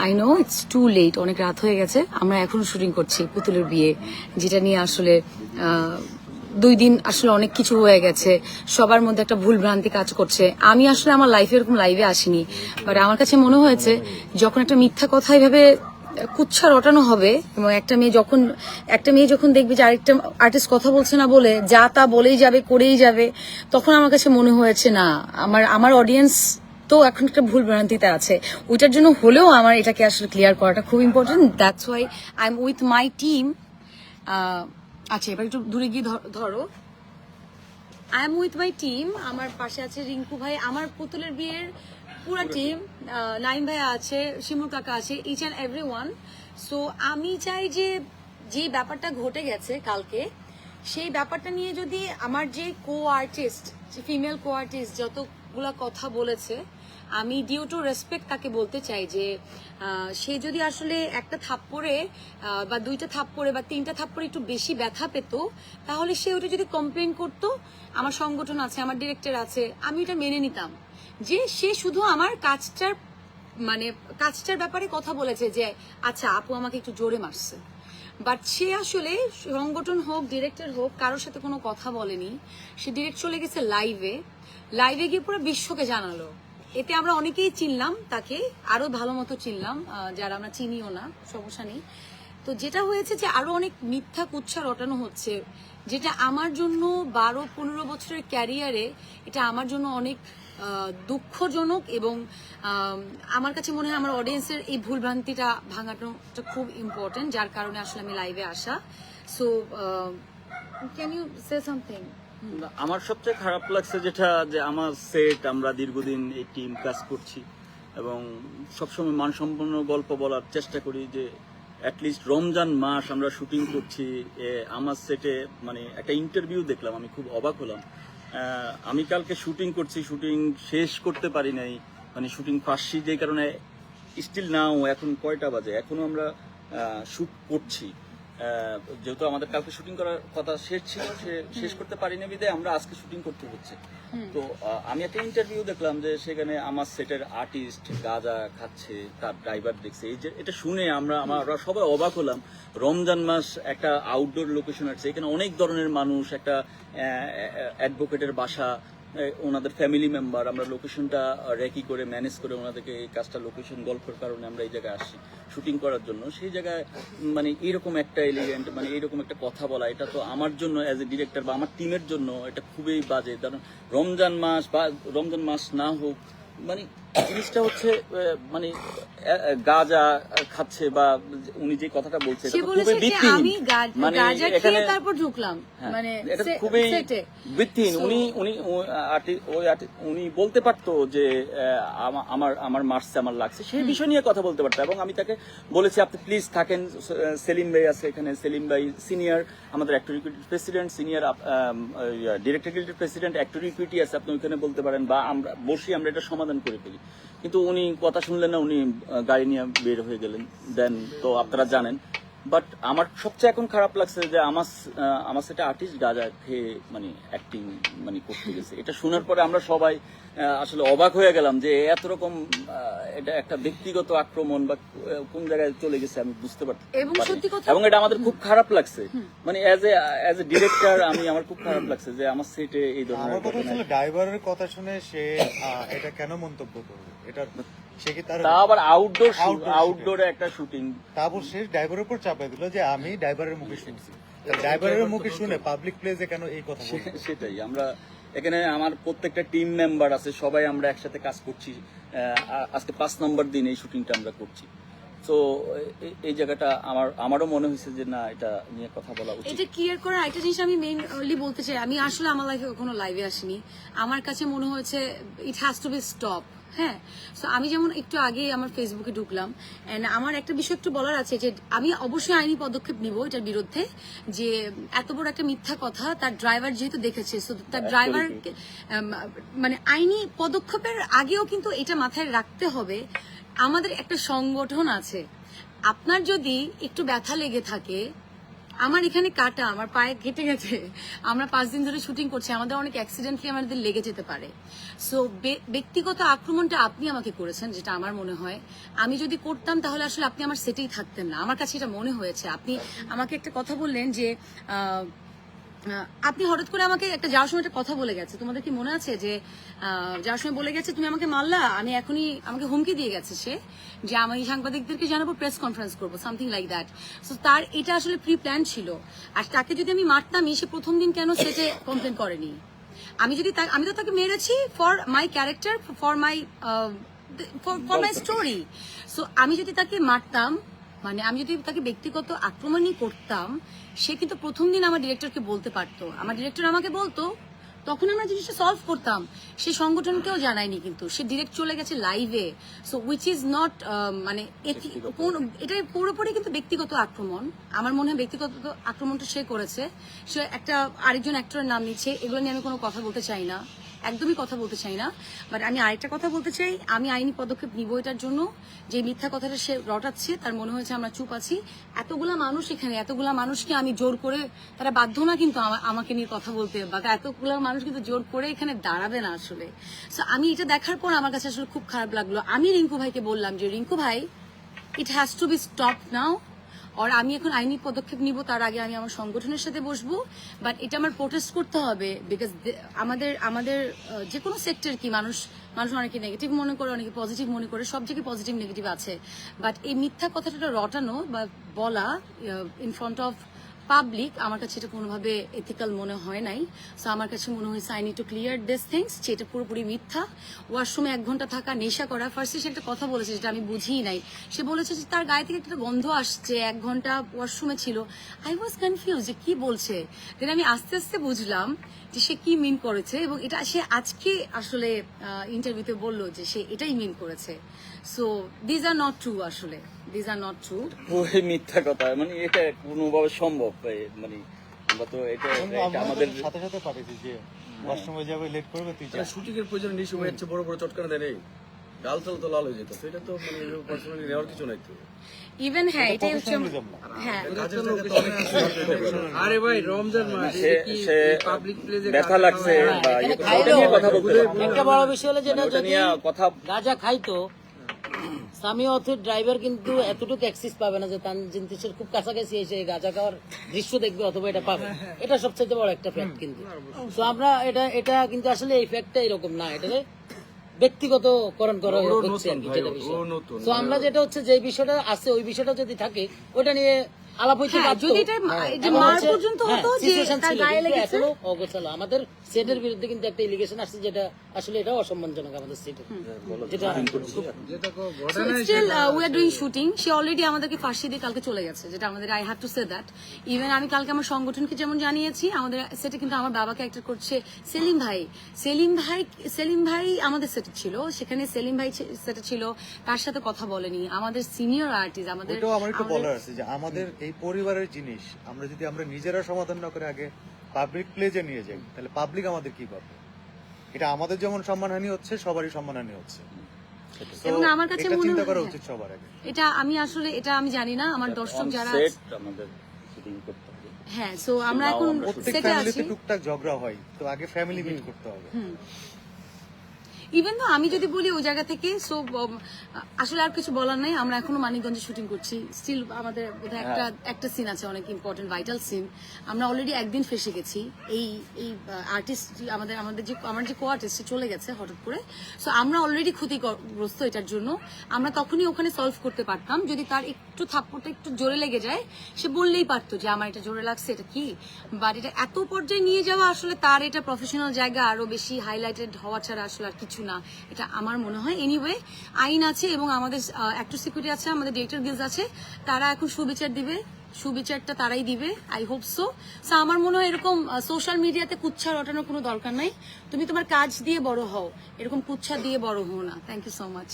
I know it's too late, অনেক রাত হয়ে গেছে। আমরা এখনো শুটিং করছি পুতুলের বিয়ে, যেটা নিয়ে আসলে 2 দিন আসলে অনেক কিছু হয়ে গেছে। সবার মধ্যে একটা ভুল ভ্রান্তি কাজ করছে। আমি আসলে আমার লাইফে এরকম লাইভে আসিনি, বাট আমার কাছে মনে হয়েছে যখন একটা মিথ্যা কথা এইভাবে কুচ্ছা রটানো হবে এবং একটা মেয়ে যখন দেখবে যে আরেকটা আর্টিস্ট কথা বলছে না বলে যা তা বলেই যাবে, করেই যাবে, তখন আমার কাছে মনে হয়েছে না, আমার অডিয়েন্স তো এখন একটা ভুল ভ্রান্তিতে আছে। ওইটার জন্য হলেও আমার এটাকে আসলে ক্লিয়ার করাটা খুব important. That's why I am with my team. আচ্ছা, এবার একটু দূরে গিয়ে ধরো। I am with my team. আমার পাশে আছে রিঙ্কু ভাই, আমার পুতুলের বিয়ের পুরো টিম। নাইম ভাই আছে, শিমুর কাকা আছে, each and every one. So আমি চাই যে ব্যাপারটা ঘটে গেছে কালকে, সেই ব্যাপারটা নিয়ে যদি আমার যে আর্টিস্ট, যে ফিমেল আর্টিস্ট যতগুলা কথা বলেছে, আমি ডিউ টু রেসপেক্ট তাকে বলতে চাই যে সে যদি আসলে একটা থাপ্পড়ে বা 2টা থাপ্পড়ে বা 3টা থাপ্পড়ে একটু বেশি ব্যথা পেত, তাহলে সে ওটা যদি কমপ্লেন করতো, আমার সংগঠন আছে, আমার ডিরেক্টর আছে, আমি এটা মেনে নিতাম। যে সে শুধু আমার কাজটার ব্যাপারে কথা বলেছে যে আচ্ছা আপু আমাকে একটু জোরে মারছে, বাট সে আসলে সংগঠন হোক, ডিরেক্টর হোক, কারোর সাথে কোনো কথা বলেনি। সে ডিরেক্ট চলে গেছে লাইভে গিয়ে পুরো বিশ্বকে জানালো। এতে আমরা অনেকেই চিনলাম তাকে, আরো ভালো মতো চিনলাম, যারা আমরা চিনিও না, সমস্যা নেই। তো যেটা হয়েছে যে আরো অনেক মিথ্যা কুচ্ছা রটানো হচ্ছে, যেটা আমার জন্য 12-15 বছরের ক্যারিয়ারে এটা আমার জন্য অনেক দুঃখজনক। এবং আমার কাছে মনে হয় আমার অডিয়েন্সের এই ভুলভ্রান্তিটা ভাঙানোটা খুব ইম্পর্টেন্ট, যার কারণে আসলে আমি লাইভে আসা। So can you say something? আমার সবচেয়ে খারাপ লাগছে যেটা, যে আমার সেট, আমরা দীর্ঘদিন এই টিম কাজ করছি এবং সবসময় মানসম্পন্ন গল্প বলার চেষ্টা করি, যে অ্যাটলিস্ট রমজান মাস আমরা শুটিং করছি। আমার সেটে মানে একটা ইন্টারভিউ দেখলাম, আমি খুব অবাক হলাম। আমি কালকে শুটিং করছি, শুটিং শেষ করতে পারি নাই, মানে শুটিং পাচ্ছি, যে কারণে স্টিল নাও এখন কয়টা বাজে, এখনো আমরা শুট করছি। যেহেতু আমাদের কালকে শুটিং করার কথা শেষ ছিল, শেষ করতে পারিনি বিধায় আমরা আজকে শুটিং করতে হচ্ছে। তো আমি একটা ইন্টারভিউ দেখলাম যে সেখানে আমার সেটের আর্টিস্ট গাঁজা খাচ্ছে, তার ড্রাইভার দেখছে। এই যে এটা শুনে আমরা সবাই অবাক হলাম। রমজান মাস, একটা আউটডোর লোকেশন আছে, এখানে অনেক ধরনের মানুষ, একটা অ্যাডভোকেটের বাসা, ওনাদের ফ্যামিলি মেম্বার, আমরা লোকেশনটা রেকি করে ম্যানেজ করে ওনাদেরকে এই কাজটা লোকেশন গল্পের কারণে আমরা এই জায়গায় আসছি শুটিং করার জন্য। সেই জায়গায় মানে এরকম একটা এলিগেন্ট, মানে এরকম একটা কথা বলা, এটা তো আমার জন্য অ্যাজ এ ডিরেক্টর বা আমার টিমের জন্য এটা খুবই বাজে। কারণ রমজান মাস বা রমজান মাস না হোক, মানে জিনিসটা হচ্ছে মানে গাঁজা খাচ্ছে বা উনি যে কথাটা বলছে এটা খুবই ভিত্তিহীন। মানে এখানে তারপর ঢুকলাম, মানে এটা খুবই ভিত্তিহীন। উনি বলতে পারতো যে আমার মারছে, আমার লাগছে, সেই বিষয় নিয়ে কথা বলতে পারতো। এবং আমি তাকে বলেছি আপনি প্লিজ থাকেন, সেলিম ভাই আছে এখানে, সেলিম ভাই সিনিয়র আমাদের actor equity president, senior director গিল্ডের প্রেসিডেন্ট, অ্যাক্টর ইকুইটি আছে, আপনি ওইখানে বলতে পারেন বা আমরা বসি, আমরা এটা সমাধান করে ফেলি। কিন্তু উনি কথা শুনলেন না, উনি গাড়ি নিয়ে বের হয়ে গেলেন। দেন তো আপনারা জানেন। বাট আমার সবচেয়ে এখন খারাপ লাগছে যে আমার সেটা আর্টিস্ট গাঁজা খেয়ে মানে অ্যাক্টিং মানে করতে গেছে। এটা শোনার পরে আমরা সবাই আসলে অবাক হয়ে গেলাম যে এত রকম এটা একটা ব্যক্তিগত আক্রমণ বা কোন জায়গায় চলে গেছে আমি বুঝতে পারছি। এবং এটা আমাদের খুব খারাপ লাগছে, মানে অ্যাজ এ ডিরেক্টর আমার খুব খারাপ লাগছে যে আমার সেটে এই ধরনের ঘটনা। ড্রাইভারের কথা শুনে সে এটা কেন মন্তব্য করবে? এটা সে কি তার আবার আউটডোরে একটা শুটিং, তারপর সে ড্রাইভারের উপর চাপাই দিল যে আমি ড্রাইভারের মুখে শুনছি। ড্রাইভারের মুখে শুনে পাবলিক প্লেসে কেন এই কথা? সেটাই। আমরা এখানে আমার প্রত্যেকটা টিম মেম্বার আছে, সবাই আমরা একসাথে কাজ করছি। আজকে 5 নম্বর দিন এই শুটিংটা আমরা করছি। তো এই জায়গাটা আমারও মনে হয়েছে যে না, এটা নিয়ে কথা বলা উচিত। এটা ক্লিয়ার করা একটা জিনিস আমি মেইনলি বলতে চাই। আমি আসলে আমার লাইফে কখনো লাইভে আসিনি, আমার কাছে মনে হয়েছে ইট হ্যাজ টু বি স্টপ। হ্যাঁ, সো আমি যেমন একটু আগে আমার ফেসবুকে ঢুকলাম, এন্ড আমার একটা বিষয় একটু বলার আছে যে আমি অবশ্যই আইনি পদক্ষেপ নিব এটার বিরুদ্ধে। যে এত বড় একটা মিথ্যা কথা তার ড্রাইভার যেহেতু দেখেছে, সো তার ড্রাইভার মানে আইনি পদক্ষেপের আগেও কিন্তু এটা মাথায় রাখতে হবে, আমাদের একটা সংগঠন আছে। আপনার যদি একটু ব্যথা লেগে থাকে, আমার এখানে কাটা, আমার পায়ে কেটে গেছে, আমরা 5 দিন ধরে শুটিং করছি, আমাদের অনেক অ্যাক্সিডেন্টলি আমাদের লেগে যেতে পারে। সো ব্যক্তিগত আক্রমণটা আপনি আমাকে করেছেন, যেটা আমার মনে হয় আমি যদি করতাম তাহলে আসলে আপনি আমার সেটেই থাকতেন না, আমার কাছে এটা মনে হয়েছে। আপনি আমাকে একটা কথা বললেন যে আপনি হঠাৎ করে আমাকে একটা যাওয়ার সময় একটা কথা বলে গেছে, তোমাদের কি মনে আছে যে যাওয়ার সময় বলে গেছে তুমি আমাকে মারলা, আমি এখনই আমাকে হুমকি দিয়ে গেছে সে যে আমি সাংবাদিকদেরকে জানাবো, প্রেস কনফারেন্স করবো, সামথিং লাইক দ্যাট। সো তার এটা আসলে প্রি প্ল্যান ছিল। আর তাকে যদি আমি মারতামই, সে প্রথম দিন কেন সেটে কমপ্লেন করেনি? আমি তো তাকে মেরেছি for my character, for my story. So আমি যদি তাকে মারতাম, মানে আমি যদি তাকে ব্যক্তিগত আক্রমণই করতাম, সে কিন্তু প্রথম দিন আমার ডিরেক্টরকে বলতে পারতো, আমার ডিরেক্টর আমাকে বলতো, তখন আমরা জিনিসটা সলভ করতাম। সে সংগঠনকেও জানায়নি, কিন্তু সে ডিরেক্ট চলে গেছে লাইভে। সো উইচ ইজ নট মানে এটা পুরোপুরি কিন্তু ব্যক্তিগত আক্রমণ। আমার মনে হয় ব্যক্তিগত আক্রমণটা সে করেছে, সে একটা আরেকজন অ্যাক্টরের নাম নিচ্ছে, এগুলো নিয়ে আমি কোনো কথা বলতে চাই না, একদমই কথা বলতে চাই না। বাট আমি আরেকটা কথা বলতে চাই, আমি আইনি পদক্ষেপ নিব এটার জন্য। যে মিথ্যা কথাটা সে রটাচ্ছে, তার মনে হয়েছে আমরা চুপ আছি। এতগুলা মানুষ এখানে, এতগুলা মানুষকে আমি জোর করে, তারা বাধ্য না কিন্তু আমাকে নিয়ে কথা বলতে, বা এতগুলা মানুষ কিন্তু জোর করে এখানে দাঁড়াবে না আসলে। সো আমি এটা দেখার পর আমার কাছে আসলে খুব খারাপ লাগলো। আমি রিঙ্কু ভাইকে বললাম যে রিঙ্কু ভাই, it has to be stop now. আর আমি এখন আইনি পদক্ষেপ নিব, তার আগে আমি আমার সংগঠনের সাথে বসবো। বাট এটা আমার প্রোটেস্ট করতে হবে, বিকজ আমাদের যে কোনো সেক্টর কি মানুষ অনেকে নেগেটিভ মনে করে, অনেকে পজিটিভ মনে করে, সব জায়গায় পজিটিভ নেগেটিভ আছে। বাট এই মিথ্যা কথাটা রটানো বা বলা ইন ফ্রন্ট অফ পাবলিক, আমার কাছে এটা কোনোভাবে এথিক্যাল মনে হয় নাই। সো আমার কাছে মনে হয়েছে I need to clear this things, যেটা পুরোপুরি মিথ্যা। ওয়াশরুমে 1 ঘন্টা থাকা, নেশা করা। ফার্স্টে সে একটা কথা বলেছে যেটা আমি বুঝিই নাই। সে বলেছে যে তার গায়ে থেকে একটা গন্ধ আসছে, 1 ঘন্টা ওয়াশরুমে ছিল। আই ওয়াজ কনফিউজ যে কি বলছে। দেন আমি আস্তে আস্তে বুঝলাম যে সে কি মিন করেছে, এবং এটা সে আজকে আসলে ইন্টারভিউতে বললো যে সে এটাই মিন করেছে। So these are not true, আসলে দিজ আর নট ট্রু। ওই মিথ্যা কথা, মানে এটা কোনোভাবে সম্ভব? মানে আমরা তো এটা আমাদের সাথে সাথে পাঠিয়েছি যে ওয়াশরুমে যাবে, লেট করবে, তুই যা। শুটিং এর প্রয়োজন নিশ্চয় হয়ে যাচ্ছে, বড় বড় চটকানা দেয় নেই, গাল চাল তো লাল হয়ে যেত, সেটা তো মানে পার্সোনালি নেওয়ার কিছু নাই তো। ইভেন হ্যাঁ, এটাই হচ্ছে হ্যাঁ। কাজের জায়গায় তো অনেক কিছু আছে। আরে ভাই রমজান মাস, সে পাবলিক প্লেসে ব্যথা লাগছে বা এটা নিয়ে কথা বলতে পারবো। একটা বড় বিষয় হলো যেটা ওটা যদি নিয়ে কথা গাঁজা খাইতো, স্বামী অথবা ড্রাইভার কিন্তু এতটুকু অ্যাক্সেস পাবে না যে তানজিন তিশার খুব কাছাকাছি এসে গাঁজা খাওয়ার দৃশ্য দেখবে, অথবা এটা পাবে। এটা সবচেয়ে বড় একটা ফ্যাক্ট কিন্তু। তো আমরা এটা কিন্তু আসলে এই ফ্যাক্টটা এরকম না, এটা ব্যক্তিগতকরণ করা হচ্ছে আর কি, যেটা বিষয়। তো আমরা যেটা হচ্ছে যে বিষয়টা আছে, ওই বিষয়টা যদি থাকে ওটা নিয়ে আলাপ হইতে হ্যাঁ, পারতো। যদি এটা যে মার পর্যন্ত হতো যে তার গায়ে লেগেছে, এখনো অগোছালো। আমাদের সেটের বিরুদ্ধে কিন্তু একটা ইলিগেশন আসছে, যেটা আসলে এটা অসম্মানজনক আমাদের সেটের, যেটা still we are doing shooting. সে অলরেডি আমাদেরকে ফাঁসি দিয়ে কালকে চলে গেছে, যেটা আমাদের I have to say that. Even আমি কালকে আমার সংগঠনকে যেমন জানিয়েছি, আমাদের সেটে কিন্তু আমার বাবাকে অ্যাক্ট করছে সেলিম ভাই আমাদের সেটে ছিল, সেখানে সেলিম ভাই সেটে ছিল, তার সাথে কথা বলেনি। আমাদের সিনিয়র আর্টিস্ট, আমাদের ওইটাও আমার একটু বলার আছে যে আমাদের এই পরিবারের জিনিস আমরা নিজেরা সমাধান না করে আগে পাবলিক প্লেজে নিয়ে যাই, তাহলে পাবলিক আমাদের কি পাবে? এটা আমাদের যেমন সম্মানহানি হচ্ছে, সবারই সম্মানহানি হচ্ছে। So, এবং আমার কাছে এটা মনে চিন্তা করা হয় উচিত সবার আগে। এটা আমি আসলে এটা আমি জানি না, আমার দর্শক যারা সেট আমাদের শুটিং করতে হবে। হ্যাঁ। সো আমরা এখন প্রত্যেক সেটে আছি। ফ্যামিলিতে টুকটাক ঝগড়া হয়, তো আগে ফ্যামিলি মিট করতে হবে। ইভেন তো আমি যদি বলি ওই জায়গা থেকে, সো আসলে আর কিছু বলার নাই। আমরা এখনো মানিকগঞ্জে শুটিং করছি, স্টিল আমাদের বোধহয় একটা সিন আছে, অনেক ইম্পর্টেন্ট ভাইটাল সিন। আমরা অলরেডি একদিন ফেসে গেছি। এই আর্টিস্ট আমার যে কো আর্টিস্ট চলে গেছে হঠাৎ করে। সো আমরা অলরেডি ক্ষতিগ্রস্ত এটার জন্য। আমরা তখনই ওখানে সলভ করতে পারতাম, যদি তার একটু থাপ্পড়টা একটু জোরে লেগে যায়, সে বললেই পারতো যে আমার এটা জোরে লাগছে, এটা কি। বাট এটা এত পর্যায়ে নিয়ে যাওয়া, আসলে তার এটা প্রফেশনাল জায়গা, আরো বেশি হাইলাইটেড হওয়া ছাড়া আসলে আর কিছু না, এটা আমার মনে হয়। এনিওয়ে, আইন আছে এবং আমাদের অ্যাক্টর সিকিউরিটি আছে, আমাদের ডিরেক্টর গিলস আছে, তারা এখন সুবিচার দিবে, সুবিচারটা তারাই দিবে, আই হোপ সো। আমার মনে হয় এরকম সোশ্যাল মিডিয়াতে কুচ্ছা রটানোর কোনো দরকার নাই। তুমি তোমার কাজ দিয়ে বড় হও, এরকম কুচ্ছা দিয়ে বড় হও না। Thank you so much.